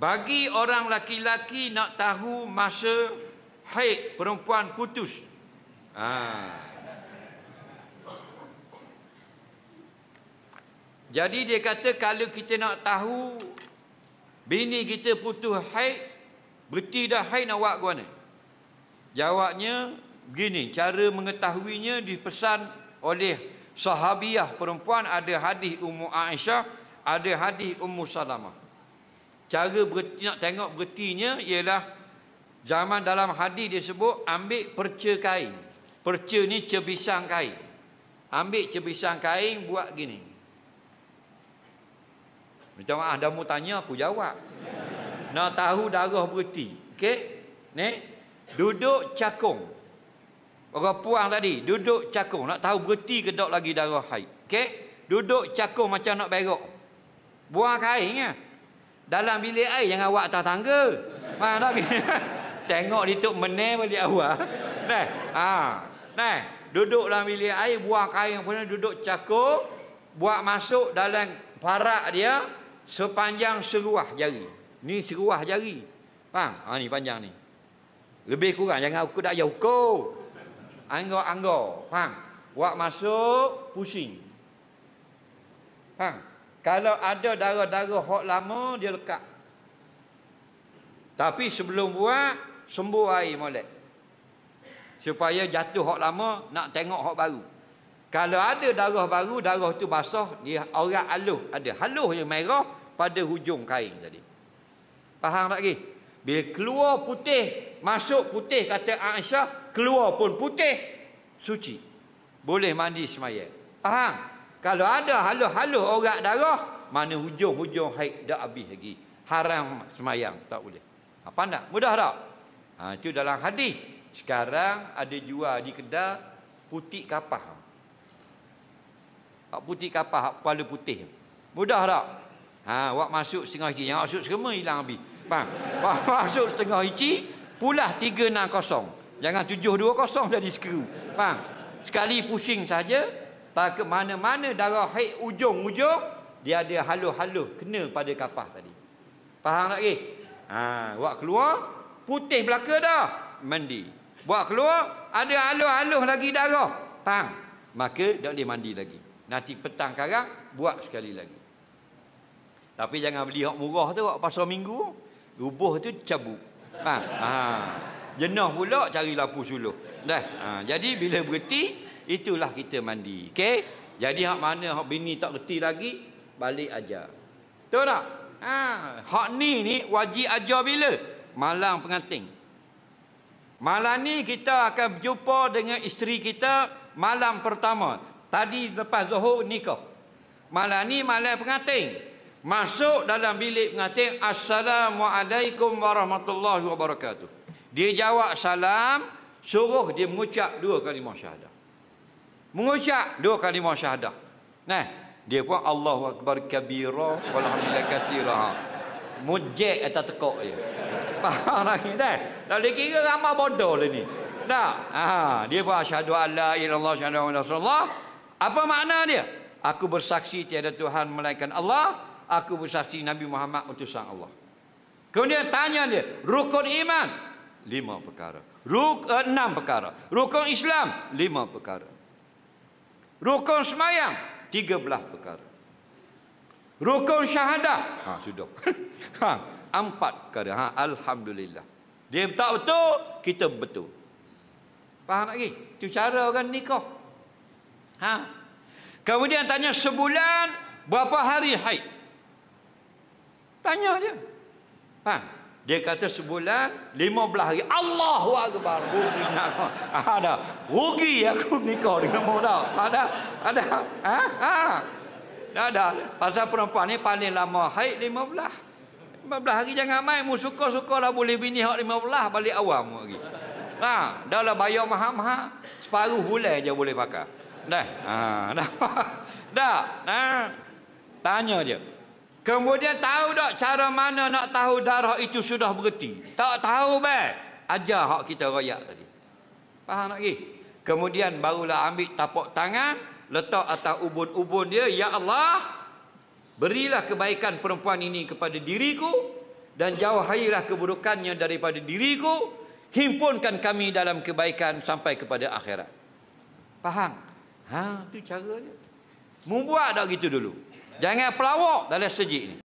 Bagi orang laki-laki nak tahu masa haid perempuan putus. Jadi dia kata kalau kita nak tahu bini kita putus haid, berhenti dah haid, nak buat ke mana? Jawabnya begini, cara mengetahuinya dipesan oleh sahabiah perempuan, ada hadis Ummu Aisyah, ada hadis Ummu Salamah. Cara berhenti, nak tengok berhentinya ialah zaman dalam hadis dia sebut ambil perca kain. Perca ni cebisan kain. Ambil cebisan kain buat gini. Macam dah mu tanya aku jawab. Nak tahu darah berhenti. Okey? Ni duduk cakung. Orang puang tadi duduk cakung, nak tahu berhenti ke tak lagi darah haid. Okey? Duduk cakung macam nak berok. Buang kain ya. Dalam bilik air, jangan awak atas tangga. Faham tak? Tengok dia tok meneh balik awak. Nah, duduk dalam bilik air, buang kain apa, duduk cakung, buat masuk dalam parak dia sepanjang seruah jari. Ni seruah jari. Faham? Ni panjang ni. Lebih kurang, jangan ukur dak jauh ukur. Anggar-anggar. Faham? Buat masuk, pusing. Faham? Kalau ada darah-darah hak lama, dia lekat. Tapi sebelum buat, sembuh air molek. Supaya jatuh hak lama, nak tengok hak baru. Kalau ada darah baru, darah tu basah, dia aurat haluh. Ada haluh yang merah pada hujung kain tadi. Faham tak lagi? Bila keluar putih, masuk putih, kata Aisyah, keluar pun putih, suci. Boleh mandi semaya. Faham? Kalau ada haluh-haluh aurat darah, mana hujung-hujung haid dah habis lagi. Haram semayang, tak boleh. Apa nak? Mudah tak? Itu dalam hadis. Sekarang ada jual di kedai putih kapah. Putih kapah, kepala putih. Mudah tak? Awak masuk setengah inci, jangan masuk semua hilang habis. Faham? Masuk setengah inci, pulah 360. Jangan 720 jadi skru. Faham? Sekali pusing saja. Tak ke mana-mana darah haid ujung-ujung, dia ada haluh-haluh kena pada kapah tadi. Faham tak lagi? Buat keluar putih belaka dah, mandi. Buat keluar ada haluh-haluh lagi darah. Faham? Maka tak boleh mandi lagi. Nanti petang karang buat sekali lagi. Tapi jangan beli hak murah tu, hak pasar minggu. Rubuh tu cabut. Faham? Jenah pula cari lapu suluh. Dah. Jadi bila berhenti, itulah kita mandi. Okey? Jadi hak mana hak bini tak reti lagi, balik ajar. Betul tak? Hak ni wajib ajar bila? Malam pengantin. Malam ni kita akan berjumpa dengan isteri kita malam pertama. Tadi lepas Zuhur nikah. Malam ni malam pengantin. Masuk dalam bilik pengantin, Assalamualaikum warahmatullahi wabarakatuh. Dia jawab salam, suruh dia mengucap 2 kalimah syahadah. Mengucap 2 kalimah syahadah. Nah, dia pun Allahu akbar kabira walhamdulillah katsira. Mujek atas tekok dia. Faham lagi dah? Tak boleh kira ramai bodoh lah ni. Tak? Dia pun asyhadu alla ilaha illallah asyhadu anna rasulullah. Apa makna dia? Aku bersaksi tiada Tuhan melainkan Allah. Aku bersaksi Nabi Muhammad utusan Allah. Kemudian tanya dia, rukun iman 5 perkara. 6 perkara. Rukun Islam 5 perkara. Rukun semayang 13 perkara. Rukun syahadah sudah. 4 perkara. Alhamdulillah. Dia tak betul, kita betul. Faham lagi? Itu cara orang nikah. Kemudian tanya sebulan berapa hari haid? Tanya dia. Dia kata sebulan 15 hari. Allahu akbar. Rugi nak. Ada. Rugi aku nikah dengan modal. Ada. Ada. Pasal perempuan ni paling lama haid 15 hari jangan main. Mu suka-suka lah boleh bini hak 15 balik awam lagi. Dah lah bayar mahal-mahal. Separuh bulan je boleh pakai. Dah. Tanya dia. Kemudian tahu tak cara mana nak tahu darah itu sudah berhenti? Tak tahu ajar hak kita royak tadi. Faham tak lagi? Kemudian barulah ambil tapak tangan, letak atas ubun-ubun dia, ya Allah, berilah kebaikan perempuan ini kepada diriku dan jauhilah keburukannya daripada diriku. Himpunkan kami dalam kebaikan sampai kepada akhirat. Faham? Itu caranya. Membuat dah gitu dulu. Jangan pelawak dalam sejik ni.